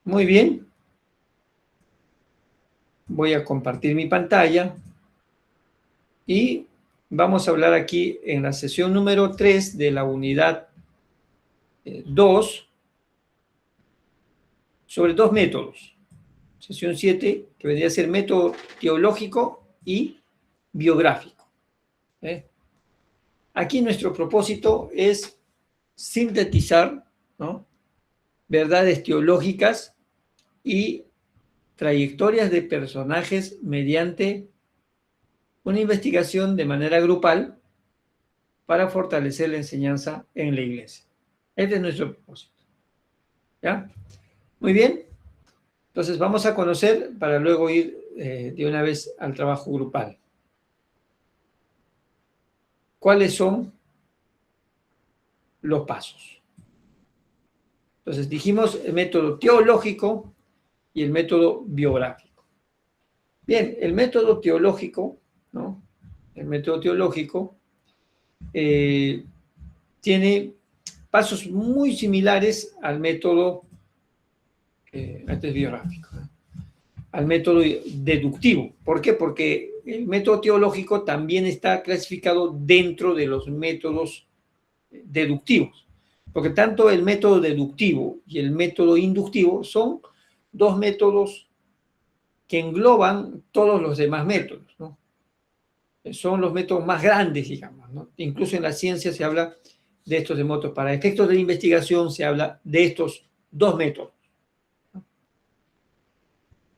Muy bien. Voy a compartir mi pantalla y vamos a hablar aquí en la sesión número 3 de la unidad 2 sobre dos métodos. Sesión 7, que vendría a ser método teológico y biográfico. Aquí nuestro propósito es sintetizar, ¿no?, verdades teológicas y trayectorias de personajes mediante una investigación de manera grupal para fortalecer la enseñanza en la iglesia. Este es nuestro propósito. ¿Ya? Muy bien. Entonces vamos a conocer para luego ir de una vez al trabajo grupal. ¿Cuáles son los pasos? Entonces dijimos el método teológico y el método biográfico. Bien, el método teológico, ¿no? El método teológico tiene pasos muy similares al método biográfico, al método deductivo. ¿Por qué? Porque el método teológico también está clasificado dentro de los métodos deductivos, porque tanto el método deductivo y el método inductivo son dos métodos que engloban todos los demás métodos, ¿no? Son los métodos más grandes, digamos, ¿no? Incluso en la ciencia se habla de estos de métodos. Para efectos de investigación se habla de estos dos métodos.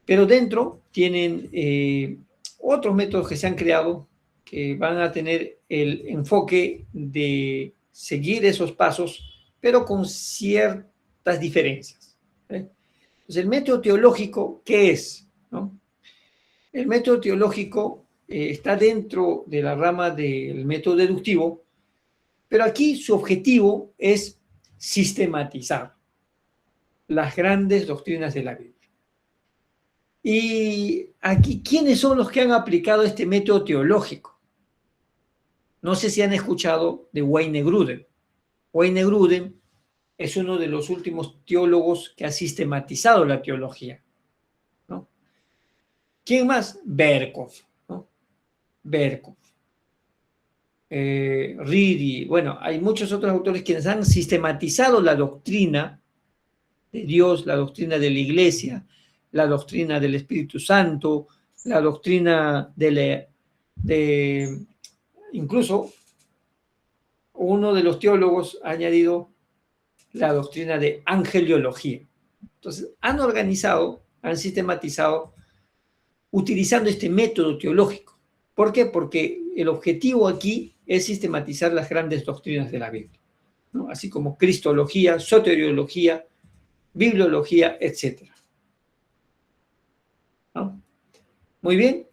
Pero dentro tienen otros métodos que se han creado que van a tener el enfoque de seguir esos pasos, pero con ciertas diferencias. Entonces, el método teológico, ¿qué es? ¿No? El método teológico está dentro de la rama del método deductivo, pero aquí su objetivo es sistematizar las grandes doctrinas de la Biblia. Y aquí, ¿quiénes son los que han aplicado este método teológico? No sé si han escuchado de Wayne Grudem. Wayne Grudem es uno de los últimos teólogos que ha sistematizado la teología, ¿no? ¿Quién más? Berkhof, ¿no? Berkhof. Reedy. Bueno, hay muchos otros autores quienes han sistematizado la doctrina de Dios, la doctrina de la iglesia, la doctrina del Espíritu Santo, la doctrina incluso uno de los teólogos ha añadido la doctrina de angeliología. Entonces, han organizado, han sistematizado utilizando este método teológico. ¿Por qué? Porque el objetivo aquí es sistematizar las grandes doctrinas de la Biblia, ¿no? Así como cristología, soteriología, bibliología, etc. ¿No? Muy bien.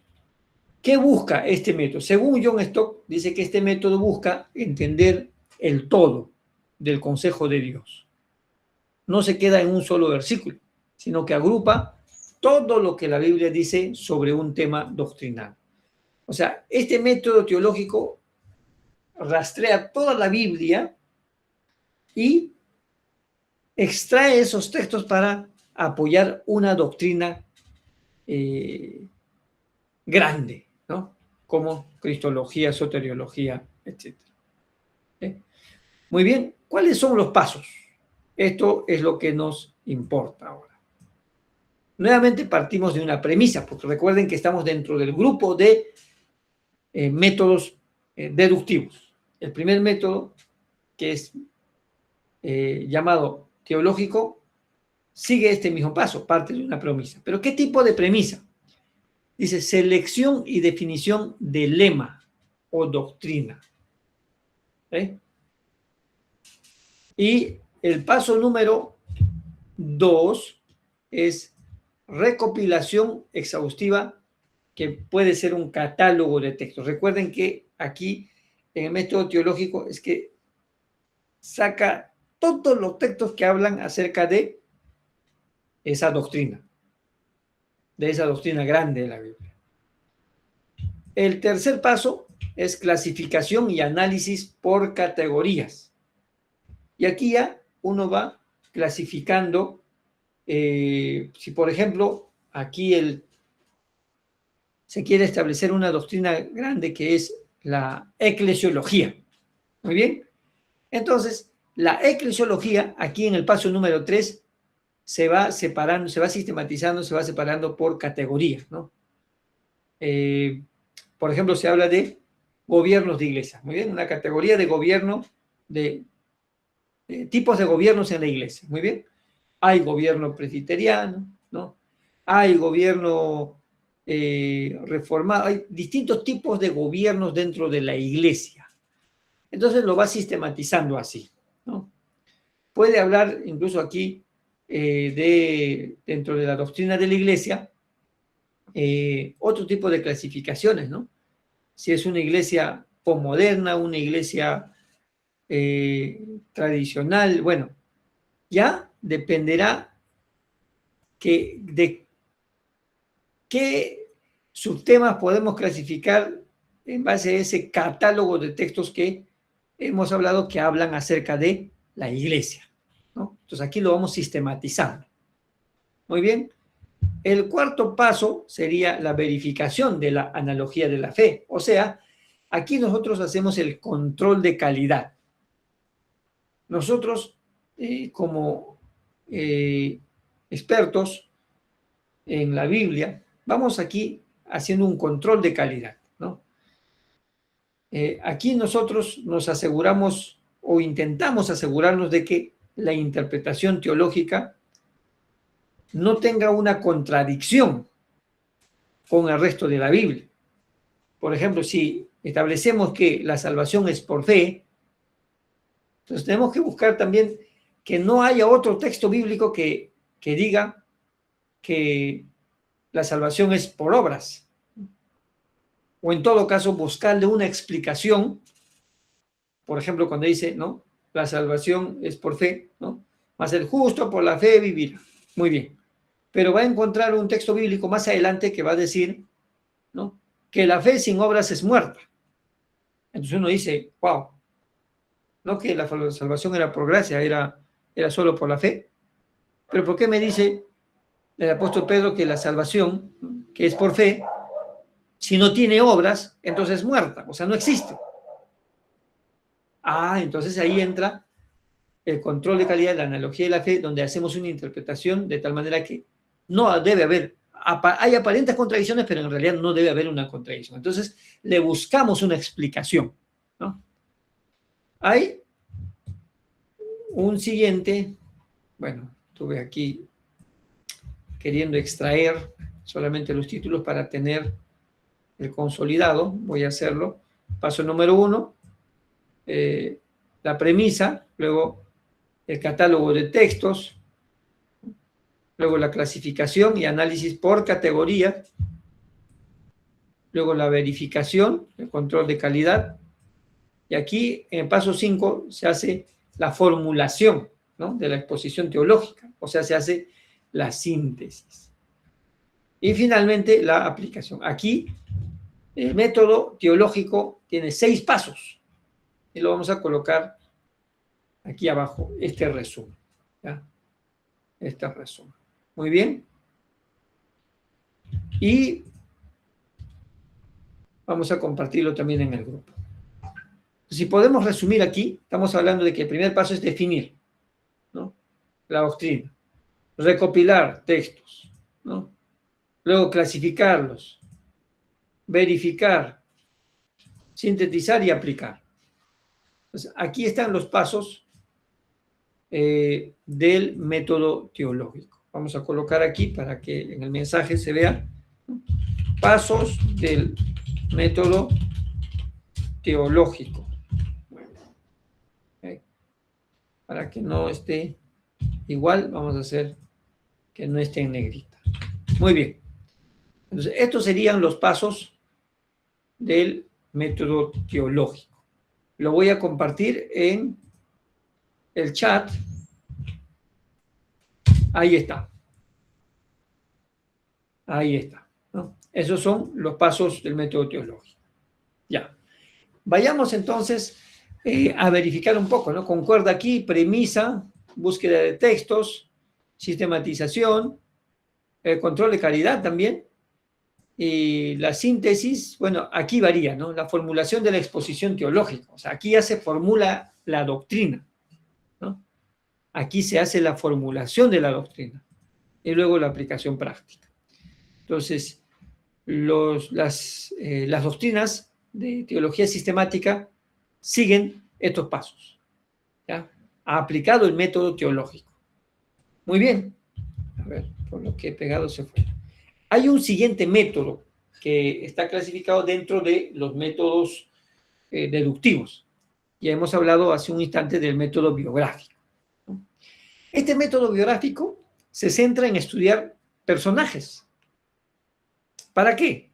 ¿Qué busca este método? Según John Stott, dice que este método busca entender el todo del consejo de Dios. No se queda en un solo versículo, sino que agrupa todo lo que la Biblia dice sobre un tema doctrinal. O sea, este método teológico rastrea toda la Biblia y extrae esos textos para apoyar una doctrina grande, ¿no? Como cristología, soteriología, etc. Muy bien, ¿cuáles son los pasos? Esto es lo que nos importa ahora. Nuevamente partimos de una premisa, porque recuerden que estamos dentro del grupo de métodos deductivos. El primer método, que es llamado teológico, sigue este mismo paso, parte de una premisa. ¿Pero qué tipo de premisa? Dice selección y definición de lema o doctrina. Y el paso número 2 es recopilación exhaustiva, que puede ser un catálogo de textos. Recuerden que aquí en el método teológico es que saca todos los textos que hablan acerca de esa doctrina grande de la Biblia. El tercer paso es clasificación y análisis por categorías. Y aquí ya uno va clasificando Si, por ejemplo, aquí se quiere establecer una doctrina grande que es la eclesiología. Muy bien. Entonces, la eclesiología, aquí en el paso número 3, se va separando, se va sistematizando, se va separando por categorías, ¿no? Por ejemplo, se habla de gobiernos de iglesia. Muy bien, una categoría de gobierno, de tipos de gobiernos en la iglesia. Muy bien. Hay gobierno presbiteriano, ¿no? Hay gobierno reformado, hay distintos tipos de gobiernos dentro de la iglesia. Entonces lo va sistematizando así, ¿no? Puede hablar incluso aquí dentro de la doctrina de la iglesia, otro tipo de clasificaciones, ¿no? Si es una iglesia posmoderna, una iglesia tradicional, bueno, ya dependerá de qué subtemas podemos clasificar en base a ese catálogo de textos que hemos hablado que hablan acerca de la iglesia, ¿no? Entonces aquí lo vamos sistematizando. Muy bien. El cuarto paso sería la verificación de la analogía de la fe. O sea, aquí nosotros hacemos el control de calidad. Nosotros, como expertos en la Biblia, vamos aquí haciendo un control de calidad, ¿no? Aquí nosotros nos aseguramos o intentamos asegurarnos de que la interpretación teológica no tenga una contradicción con el resto de la Biblia. Por ejemplo, si establecemos que la salvación es por fe, entonces tenemos que buscar también que no haya otro texto bíblico que diga que la salvación es por obras. O en todo caso, buscarle una explicación. Por ejemplo, cuando dice, ¿no? La salvación es por fe, ¿no? Mas el justo por la fe vivirá. Muy bien. Pero va a encontrar un texto bíblico más adelante que va a decir, ¿no? Que la fe sin obras es muerta. Entonces uno dice, wow, no que la salvación era por gracia, era solo por la fe. Pero ¿por qué me dice el apóstol Pedro que la salvación, que es por fe, si no tiene obras, entonces es muerta, o sea, no existe? Entonces ahí entra el control de calidad, la analogía de la fe, donde hacemos una interpretación de tal manera que no debe haber, hay aparentes contradicciones, pero en realidad no debe haber una contradicción. Entonces le buscamos una explicación, ¿no? Hay un siguiente, bueno, tuve aquí queriendo extraer solamente los títulos para tener el consolidado, voy a hacerlo. Paso número 1, la premisa, luego el catálogo de textos, luego la clasificación y análisis por categoría, luego la verificación, el control de calidad, y aquí en el paso 5 se hace la formulación, ¿no? De la exposición teológica, o sea, se hace la síntesis. Y finalmente la aplicación. Aquí el método teológico tiene 6 pasos y lo vamos a colocar aquí abajo, este resumen, ¿ya? Este resumen. Muy bien. Y vamos a compartirlo también en el grupo. Si podemos resumir aquí, estamos hablando de que el primer paso es definir, ¿no? La doctrina, recopilar textos, ¿no? Luego clasificarlos, verificar, sintetizar y aplicar. Entonces, aquí están los pasos del método teológico. Vamos a colocar aquí para que en el mensaje se vea, ¿no? Pasos del método teológico. ¿Okay? Para que no esté igual, vamos a hacer que no esté en negrita. Muy bien. Entonces, estos serían los pasos del método teológico. Lo voy a compartir en el chat. Ahí está. Ahí está, ¿no? Esos son los pasos del método teológico. Ya. Vayamos entonces a verificar un poco, ¿no? Concuerda aquí, premisa, búsqueda de textos, sistematización, el control de calidad también, y la síntesis, bueno, aquí varía, ¿no? La formulación de la exposición teológica, o sea, aquí ya se formula la doctrina, ¿no? Aquí se hace la formulación de la doctrina y luego la aplicación práctica. Entonces, las doctrinas de teología sistemática siguen estos pasos, ¿ya? Ha aplicado el método teológico. Muy bien. A ver, por lo que he pegado se fue. Hay un siguiente método que está clasificado dentro de los métodos deductivos. Ya hemos hablado hace un instante del método biográfico, ¿no? Este método biográfico se centra en estudiar personajes. ¿Para qué?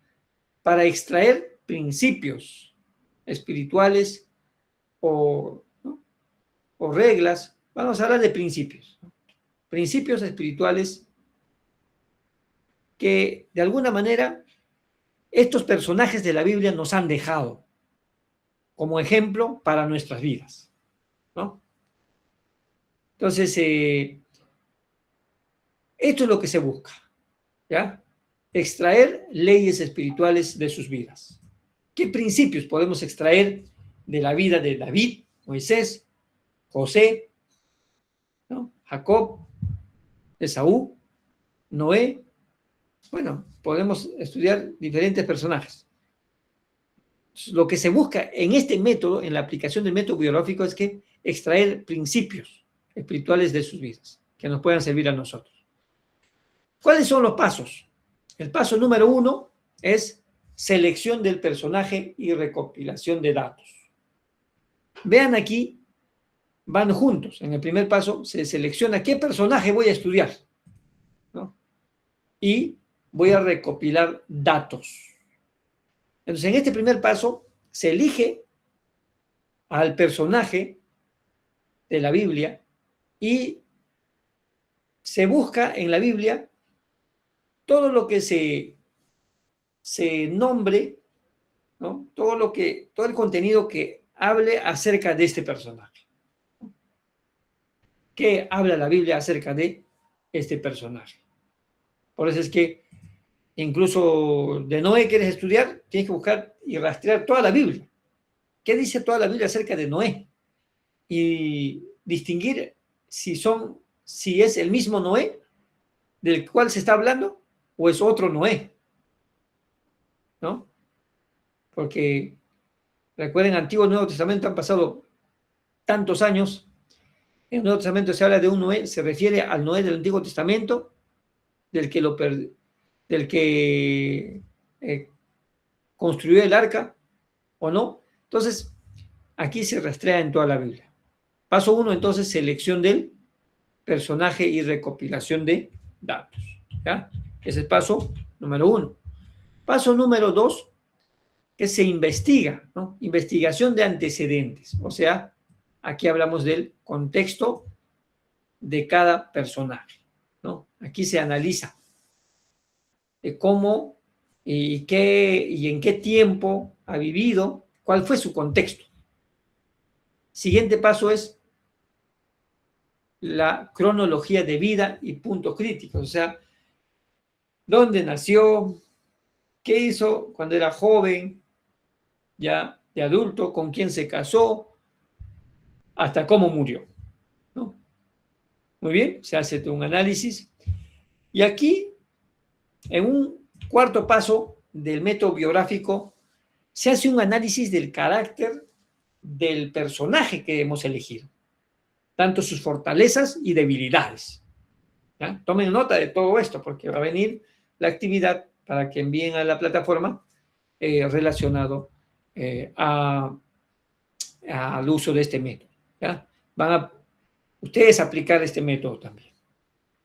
Para extraer principios espirituales o, ¿no?, o reglas. Vamos a hablar de principios, ¿no? Principios espirituales que de alguna manera estos personajes de la Biblia nos han dejado como ejemplo para nuestras vidas, ¿no? Entonces, esto es lo que se busca, ¿ya? Extraer leyes espirituales de sus vidas. ¿Qué principios podemos extraer de la vida de David, Moisés, José, ¿no?, Jacob, Esaú, Noé? Bueno, podemos estudiar diferentes personajes. Lo que se busca en este método, en la aplicación del método biográfico, es que extraer principios espirituales de sus vidas que nos puedan servir a nosotros. ¿Cuáles son los pasos? El paso número 1 es selección del personaje y recopilación de datos. Vean aquí, van juntos. En el primer paso se selecciona qué personaje voy a estudiar, ¿no?, y voy a recopilar datos. Entonces, en este primer paso se elige al personaje de la Biblia y se busca en la Biblia todo lo que se nombre, ¿no?, todo el contenido que hable acerca de este personaje. ¿Qué habla la Biblia acerca de este personaje? Por eso es que incluso de Noé quieres estudiar, tienes que buscar y rastrear toda la Biblia. ¿Qué dice toda la Biblia acerca de Noé? Y distinguir si es el mismo Noé del cual se está hablando o es otro Noé, ¿no? Porque recuerden, Antiguo y Nuevo Testamento han pasado tantos años. En el Nuevo Testamento se habla de un Noé, se refiere al Noé del Antiguo Testamento, del que construyó el arca, ¿o no? Entonces, aquí se rastrea en toda la Biblia. Paso 1, entonces, selección del personaje y recopilación de datos, ¿ya? Ese es el paso número 1. Paso número 2, que se investiga, ¿no? Investigación de antecedentes. O sea, aquí hablamos del contexto de cada personaje, ¿no? Aquí se analiza de cómo y en qué tiempo ha vivido, cuál fue su contexto. Siguiente paso es la cronología de vida y puntos críticos, o sea, dónde nació, qué hizo cuando era joven, ya de adulto, con quién se casó, hasta cómo murió, ¿no? Muy bien, se hace un análisis. Y aquí, en un cuarto paso del método biográfico, se hace un análisis del carácter del personaje que hemos elegido, tanto sus fortalezas y debilidades, ¿ya? Tomen nota de todo esto porque va a venir la actividad para que envíen a la plataforma relacionado al uso de este método, ¿ya? Van a ustedes aplicar este método también.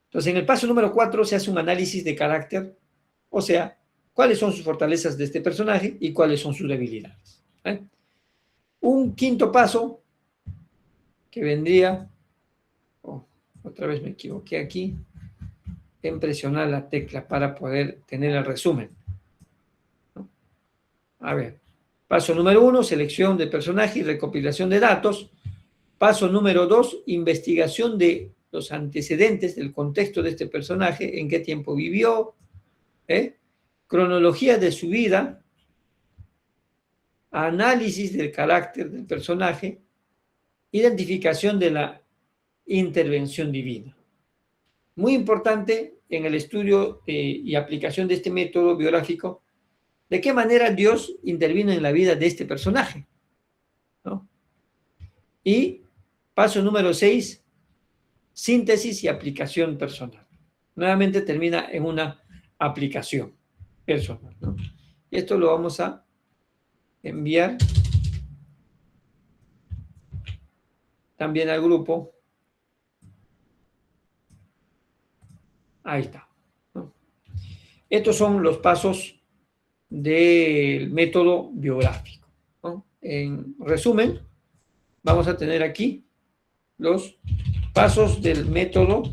Entonces, en el paso número 4 se hace un análisis de carácter, o sea, cuáles son sus fortalezas de este personaje y cuáles son sus debilidades, ¿eh? Un quinto paso que vendría, otra vez me equivoqué aquí, en presionar la tecla para poder tener el resumen, ¿no? A ver, paso número 1, selección de personaje y recopilación de datos. Paso número 2, investigación de los antecedentes del contexto de este personaje, en qué tiempo vivió, cronología de su vida, análisis del carácter del personaje, identificación de la intervención divina. Muy importante en el estudio y aplicación de este método biográfico, de qué manera Dios intervino en la vida de este personaje, ¿no? Y paso número 6, síntesis y aplicación personal. Nuevamente termina en una aplicación personal, ¿no? Y esto lo vamos a enviar también al grupo. Ahí está, ¿no? Estos son los pasos del método biográfico, ¿no? En resumen, vamos a tener aquí los pasos del método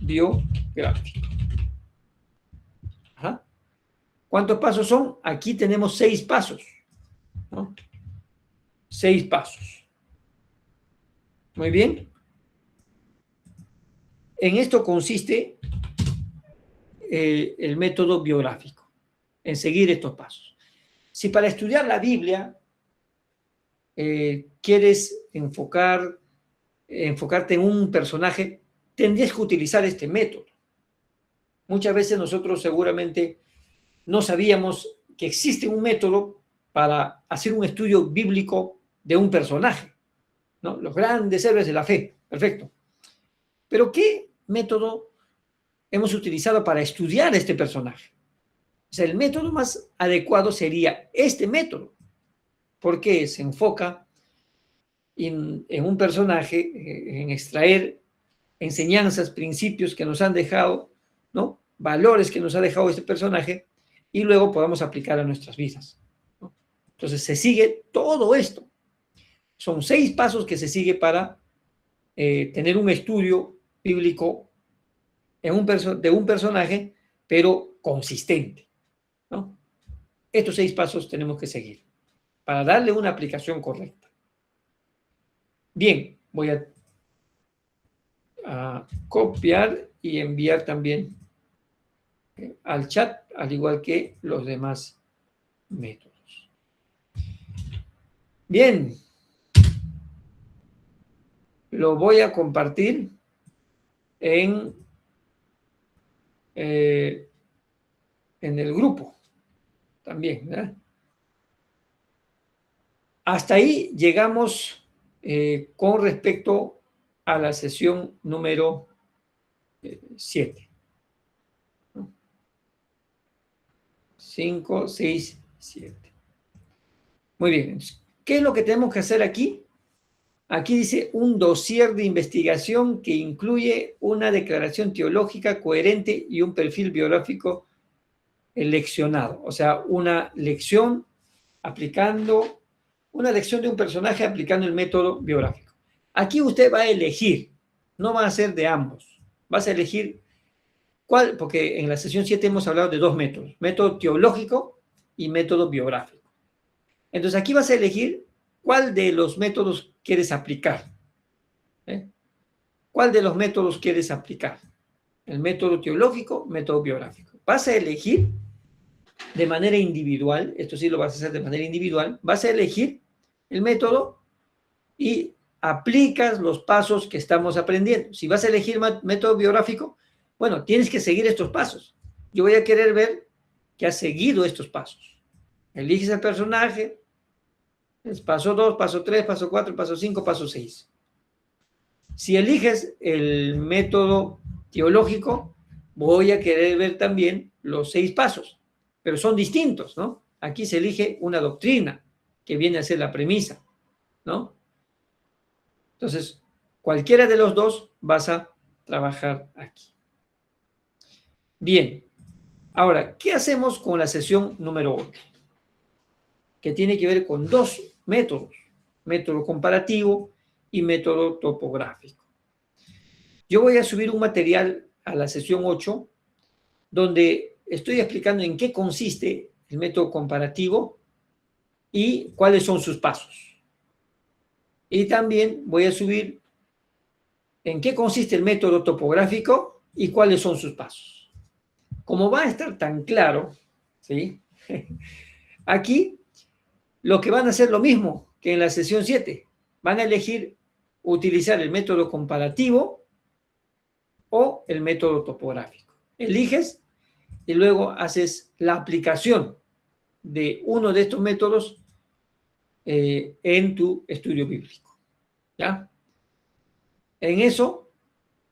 biográfico. Ajá. ¿Cuántos pasos son? Aquí tenemos 6 pasos, ¿no? 6 pasos. Muy bien. En esto consiste el método biográfico, en seguir estos pasos. Si para estudiar la Biblia quieres enfocarte en un personaje, tendrías que utilizar este método. Muchas veces nosotros seguramente no sabíamos que existe un método para hacer un estudio bíblico de un personaje, ¿no? Los grandes héroes de la fe, perfecto. Pero ¿qué método hemos utilizado para estudiar este personaje? O sea, el método más adecuado sería este método, porque se enfoca en un personaje, en extraer enseñanzas, principios que nos han dejado, ¿no? Valores que nos ha dejado este personaje, y luego podamos aplicar a nuestras vidas, ¿no? Entonces se sigue todo esto. Son 6 pasos que se sigue para tener un estudio bíblico de un personaje, pero consistente, ¿no? Estos 6 pasos tenemos que seguir para darle una aplicación correcta. Bien, voy a copiar y enviar también al chat, al igual que los demás métodos. Bien, lo voy a compartir en el grupo también, ¿verdad? Hasta ahí llegamos con respecto a la sesión número 7. 5, 6, 7. Muy bien. ¿Qué es lo que tenemos que hacer aquí? Aquí dice un dossier de investigación que incluye una declaración teológica coherente y un perfil biográfico leccionado. O sea, una lección de un personaje aplicando el método biográfico. Aquí usted va a elegir, no va a ser de ambos. Vas a elegir cuál, porque en la sesión 7 hemos hablado de 2 métodos, método teológico y método biográfico. Entonces aquí vas a elegir cuál de los métodos quieres aplicar. ¿Cuál de los métodos quieres aplicar? El método teológico, método biográfico. Vas a elegir de manera individual, esto sí lo vas a hacer de manera individual, vas a elegir el método y aplicas los pasos que estamos aprendiendo. Si vas a elegir método biográfico, bueno, tienes que seguir estos pasos. Yo voy a querer ver que has seguido estos pasos. Eliges el personaje, es paso 2, paso 3, paso 4, paso 5, paso 6. Si eliges el método teológico, voy a querer ver también los 6 pasos, pero son distintos, ¿no? Aquí se elige una doctrina que viene a ser la premisa, ¿no? Entonces, cualquiera de los dos vas a trabajar aquí. Bien, ahora, ¿qué hacemos con la sesión número 8? Que tiene que ver con 2 métodos, método comparativo y método topográfico. Yo voy a subir un material a la sesión 8 donde estoy explicando en qué consiste el método comparativo y cuáles son sus pasos. Y también voy a subir en qué consiste el método topográfico y cuáles son sus pasos. Como va a estar tan claro, ¿sí? Aquí lo que van a hacer lo mismo que en la sesión 7. Van a elegir utilizar el método comparativo o el método topográfico. Eliges y luego haces la aplicación de uno de estos métodos en tu estudio bíblico. ¿Ya? En eso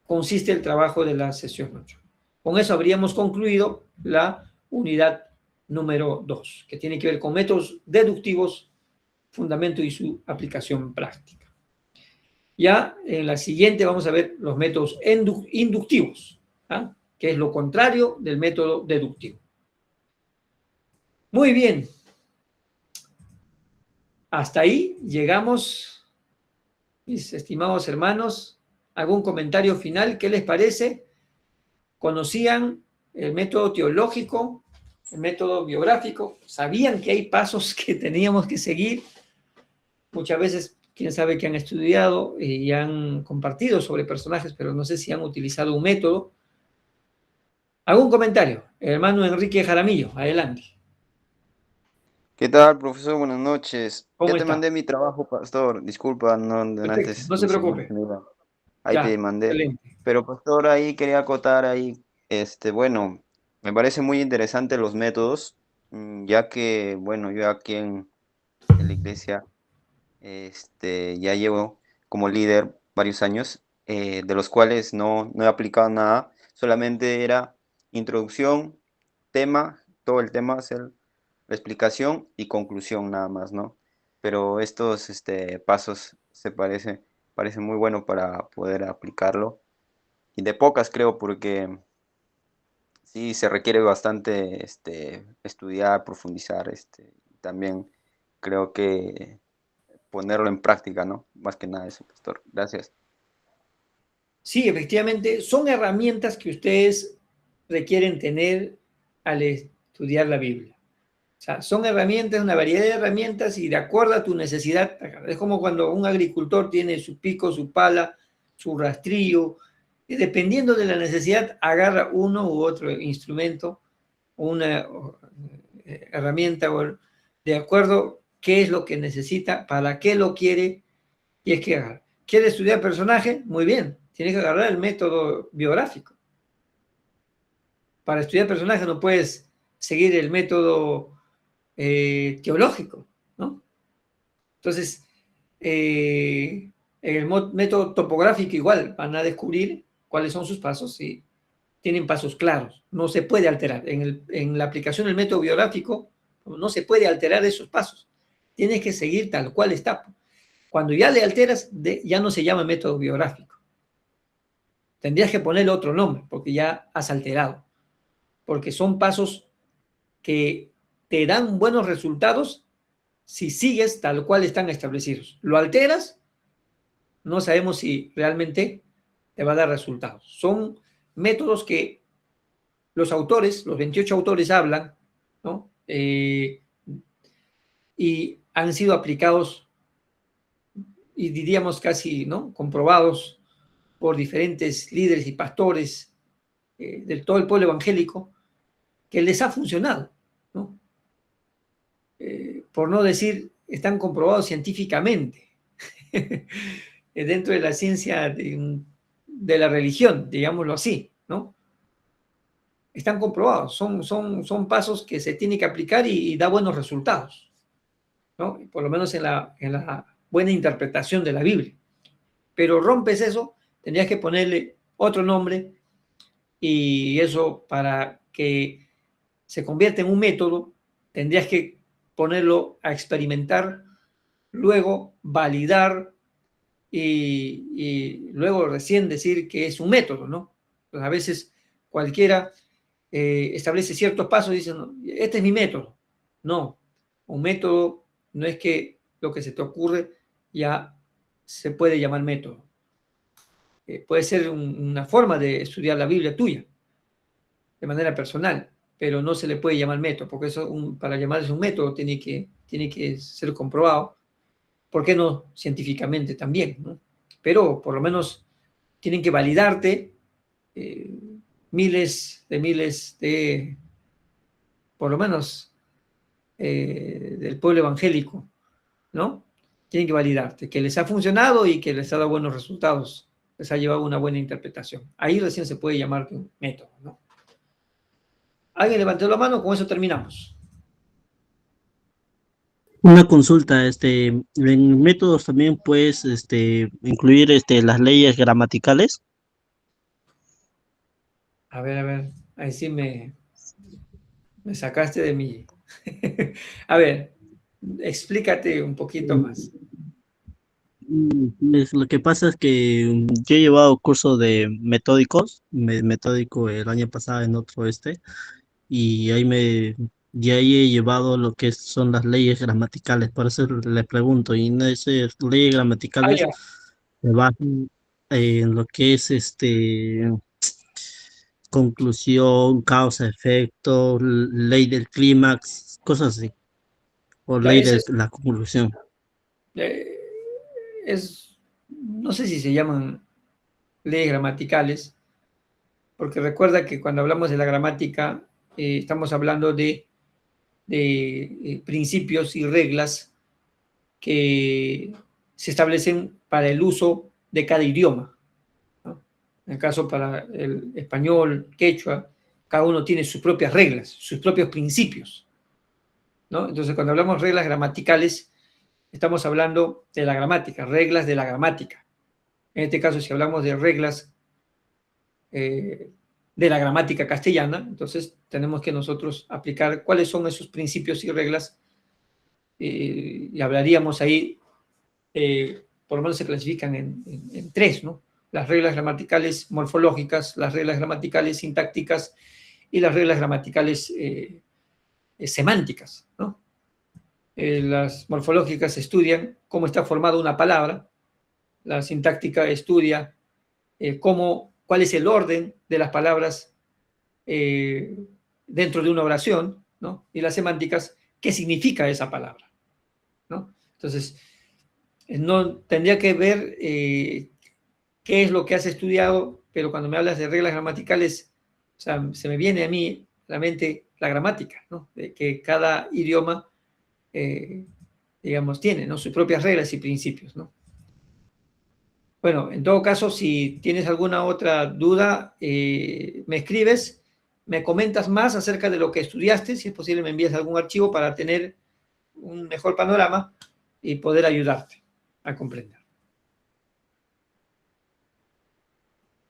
consiste el trabajo de la sesión 8. Con eso habríamos concluido la unidad número 2, que tiene que ver con métodos deductivos, fundamento y su aplicación práctica. Ya en la siguiente vamos a ver los métodos inductivos, ¿ah? Que es lo contrario del método deductivo. Muy bien. Hasta ahí llegamos, mis estimados hermanos. ¿Algún comentario final? ¿Qué les parece? ¿Conocían el método teológico, el método biográfico? ¿Sabían que hay pasos que teníamos que seguir? Muchas veces, quién sabe que han estudiado y han compartido sobre personajes, pero no sé si han utilizado un método. ¿Algún comentario? Hermano Enrique Jaramillo, adelante. ¿Qué tal, profesor? Buenas noches. Ya ¿Cómo te está? mandé mi trabajo, pastor. Disculpa, no, Perfecto, antes no se hice una preocupe. comida. Ahí Ya, te mandé. excelente. Pero, pastor, ahí quería acotar ahí, bueno, me parece muy interesante los métodos, ya que, bueno, yo aquí en la iglesia, ya llevo como líder varios años, de los cuales no he aplicado nada, solamente era introducción, tema, todo el tema, hacer la explicación y conclusión nada más, ¿no? Pero estos pasos parece muy bueno para poder aplicarlo. Y de pocas creo, porque sí se requiere bastante estudiar, profundizar, también creo que ponerlo en práctica, ¿no? Más que nada eso, pastor. Gracias. Sí, efectivamente, son herramientas que ustedes requieren tener al estudiar la Biblia. O sea, son herramientas, una variedad de herramientas y de acuerdo a tu necesidad, es como cuando un agricultor tiene su pico, su pala, su rastrillo, y dependiendo de la necesidad, agarra uno u otro instrumento, una herramienta, de acuerdo qué es lo que necesita, para qué lo quiere, y es que agarra. ¿Quiere estudiar personaje? Muy bien, tiene que agarrar el método biográfico. Para estudiar personaje no puedes seguir el método teológico, ¿no? Entonces, en el método topográfico igual van a descubrir cuáles son sus pasos y tienen pasos claros. No se puede alterar. En la aplicación del método biográfico no se puede alterar esos pasos. Tienes que seguir tal cual está. Cuando ya le alteras, ya no se llama método biográfico. Tendrías que ponerle otro nombre porque ya has alterado. Porque son pasos que te dan buenos resultados si sigues tal cual están establecidos. Lo alteras, no sabemos si realmente te va a dar resultados. Son métodos que los autores, los 28 autores hablan, ¿no? Y han sido aplicados y diríamos casi, ¿no? Comprobados por diferentes líderes y pastores de todo el pueblo evangélico que les ha funcionado, ¿no? Por no decir, están comprobados científicamente dentro de la ciencia de la religión, digámoslo así, ¿no? Están comprobados, son pasos que se tienen que aplicar y da buenos resultados, ¿no? Por lo menos en la buena interpretación de la Biblia. Pero rompes eso, tendrías que ponerle otro nombre y eso para que se convierta en un método, tendrías que ponerlo a experimentar, luego validar y luego recién decir que es un método, ¿no? Pues a veces cualquiera establece ciertos pasos y dice, no, este es mi método. No, un método no es que lo que se te ocurre ya se puede llamar método. Puede ser una forma de estudiar la Biblia tuya, de manera personal, pero no se le puede llamar método, porque eso para llamarse un método tiene que ser comprobado. ¿Por qué no científicamente también? ¿No? Pero por lo menos tienen que validarte miles de, por lo menos, del pueblo evangélico, ¿no? Tienen que validarte, que les ha funcionado y que les ha dado buenos resultados, les ha llevado una buena interpretación. Ahí recién se puede llamar un método, ¿no? ¿Alguien levantó la mano? Con eso terminamos. Una consulta, en métodos también puedes, incluir, las leyes gramaticales. A ver, ahí sí me sacaste de mí. A ver, explícate un poquito más. Lo que pasa es que yo he llevado curso de metódicos, metódico el año pasado en otro y y ahí he llevado lo que son las leyes gramaticales, por eso le pregunto, y en esas leyes Ah, gramaticales ya. se basan en lo que es conclusión, causa, efecto, ley del clímax, cosas así, o Ya ley ese de la conclusión. eh, no sé si se llaman leyes gramaticales, porque recuerda que cuando hablamos de la gramática, estamos hablando de principios y reglas que se establecen para el uso de cada idioma, ¿no? En el caso para el español, quechua, cada uno tiene sus propias reglas, sus propios principios, ¿no? Entonces, cuando hablamos de reglas gramaticales, estamos hablando de la gramática, reglas de la gramática. En este caso, si hablamos de reglas de la gramática castellana, entonces tenemos que nosotros aplicar cuáles son esos principios y reglas, y hablaríamos ahí, por lo menos se clasifican en tres, ¿no? Las reglas gramaticales morfológicas, las reglas gramaticales sintácticas y las reglas gramaticales semánticas, ¿no? Las morfológicas estudian cómo está formada una palabra, la sintáctica estudia cuál es el orden de las palabras dentro de una oración, ¿no? Y las semánticas, qué significa esa palabra, ¿no? Entonces, no tendría que ver qué es lo que has estudiado, pero cuando me hablas de reglas gramaticales, o sea, se me viene a mí a la mente la gramática, ¿no? De que cada idioma, eh, digamos, tiene, ¿no? Sus propias reglas y principios, ¿no? Bueno, en todo caso, si tienes alguna otra duda, me escribes, me comentas más acerca de lo que estudiaste, si es posible me envías algún archivo para tener un mejor panorama y poder ayudarte a comprender.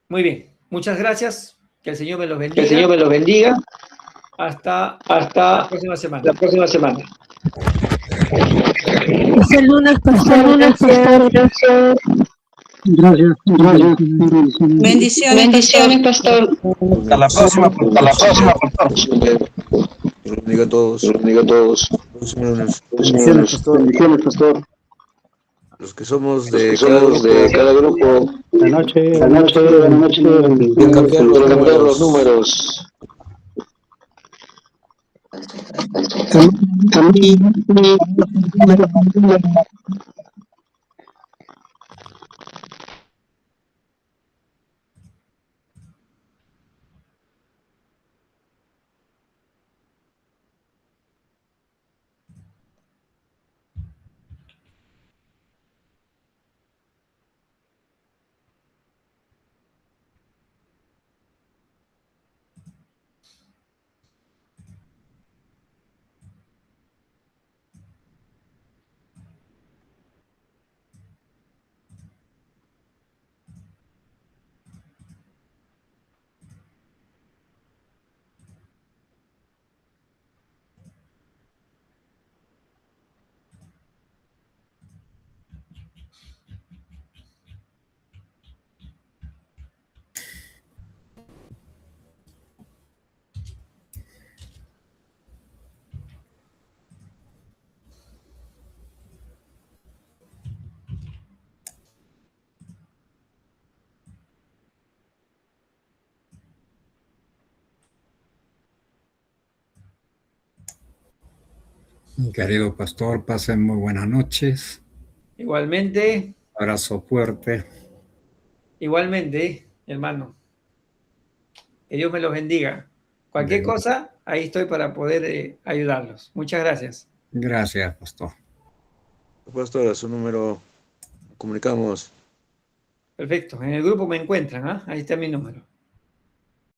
Muy bien, muchas gracias, que el Señor me los bendiga. Que el Señor me los bendiga. Hasta la Hasta próxima semana. la próxima semana. Hasta el lunes, Hasta el pastor. lunes, pastor. Gracias. Gracias. Gracias. Bendiciones, Bendiciones, pastor. Hasta la próxima, Hasta la próxima, pastor. Dios los bendiga a todos. Dios los bendiga a todos. Próximos, Bendiciones, pastor. Bendiciones, pastor. los que somos Los que de cada somos grupo, de cada grupo. Buenas noches. Buenas noches. quieren cambiar los Cambiar los números. números. Querido pastor, pasen muy buenas noches. Igualmente, Abrazo fuerte. Igualmente, hermano. Que Dios me los bendiga. Cualquier Bien. cosa, ahí estoy para poder ayudarlos. Muchas gracias. Gracias, pastor. Pastor, a su número comunicamos. Perfecto. En el grupo me encuentran, ¿ah? Ahí está mi número.